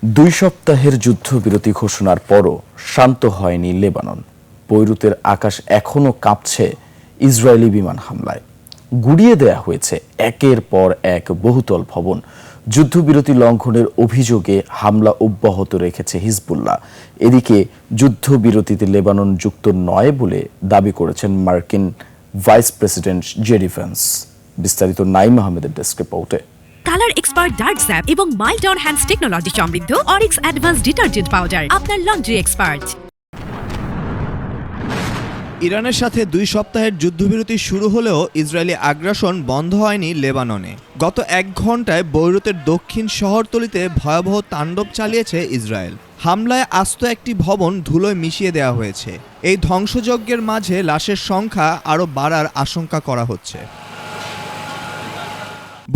2 সপ্তাহের যুদ্ধবিরতি ঘোষণার পরও শান্ত হয়নি লেবানন। বৈরুতের আকাশ এখনও কাঁপছে ইসরায়েলি বিমান হামলায়। গুড়িয়ে দেয়া হয়েছে একের পর এক বহুতল ভবন। যুদ্ধবিরতি লঙ্ঘনের অভিযোগে হামলা অব্যাহত রেখেছে হিজবুল্লাহ। এদিকে যুদ্ধবিরতিতে লেবানন যুক্ত নয় বলে দাবি করেছেন মার্কিন ভাইস প্রেসিডেন্ট জেডি ভ্যান্স। বিস্তারিত নাইম আহমেদের ডেস্ক রিপোর্টে। কালার এক্সপার্ট ডার্ক স্যাপ এবং মাইল্ড অন হ্যান্ডস টেকনোলজি সমৃদ্ধ অরিক্স অ্যাডভান্স ডিটারজেন্ট পাউডার আপনার লন্ড্রি এক্সপার্ট। ইরানের সাথে 2 সপ্তাহের যুদ্ধবিরতি শুরু হলেও ইসরায়েলি আগ্রাসন বন্ধ হয়নি লেবাননে। গত 1 ঘন্টায় বৈরুতের দক্ষিণ শহরতলিতে ভয়াবহ তাণ্ডব চালিয়েছে ইসরায়েল। হামলায় আস্ত একটি ভবন ধুলোয় মিশিয়ে দেওয়া হয়েছে। এই ধ্বংসযজ্ঞের মাঝে লাশের সংখ্যা আরও বাড়ার আশঙ্কা করা হচ্ছে।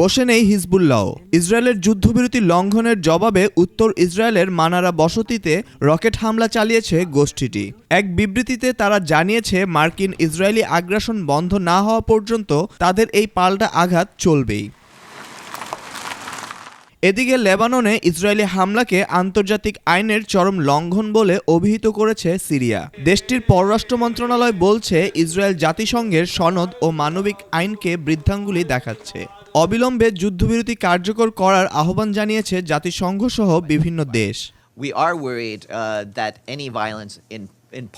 বসে নেই হিজবুল্লাহ। ইসরায়েলের যুদ্ধবিরতি লঙ্ঘনের জবাবে উত্তর ইসরায়েলের মানারা বসতিতে রকেট হামলা চালিয়েছে গোষ্ঠীটি। এক বিবৃতিতে তারা জানিয়েছে মার্কিন ইসরায়েলি আগ্রাসন বন্ধ না হওয়া পর্যন্ত তাদের এই পাল্টা আঘাত চলবেই। এদিকে লেবাননে ইসরায়েলি হামলাকে আন্তর্জাতিক আইনের চরম লঙ্ঘন বলে অভিহিত করেছে সিরিয়া। দেশটির পররাষ্ট্র মন্ত্রণালয় বলছে ইসরায়েল জাতিসংঘের সনদ ও মানবিক আইনকে বৃদ্ধাঙ্গুলি দেখাচ্ছে। অবিলম্বে যুদ্ধবিরতি কার্যকর করার আহ্বান জানিয়েছে জাতিসংঘ সহ বিভিন্ন দেশ। We are worried that any violence in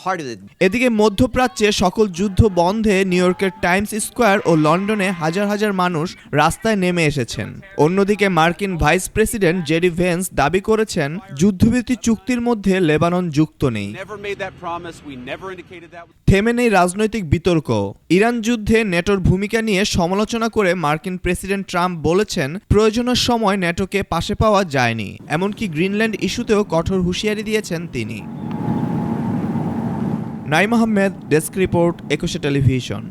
part of the এদিকে মধ্যপ্রাচ্যে সকল যুদ্ধ বন্ধে নিউ ইয়র্কের টাইমস স্কোয়ার ও লন্ডনে হাজার হাজার মানুষ রাস্তায় নেমে এসেছেন। অন্যদিকে মার্কিন ভাইস প্রেসিডেন্ট জেডি ভ্যান্স দাবি করেছেন যুদ্ধবিরতি চুক্তির মধ্যে লেবানন যুক্ত নেই। থেমে নেই রাজনৈতিক বিতর্ক। ইরান যুদ্ধে নেটোর ভূমিকা নিয়ে সমালোচনা করে মার্কিন প্রেসিডেন্ট ট্রাম্প বলেছেন প্রয়োজনের সময় নেটোকে পাশে পাওয়া যায়নি। এমনকি গ্রিনল্যান্ড ইস্যুতেও কঠোর হুঁশিয়ারি দিয়েছেন তিনি। Naim Ahmed, desk report, 21 television.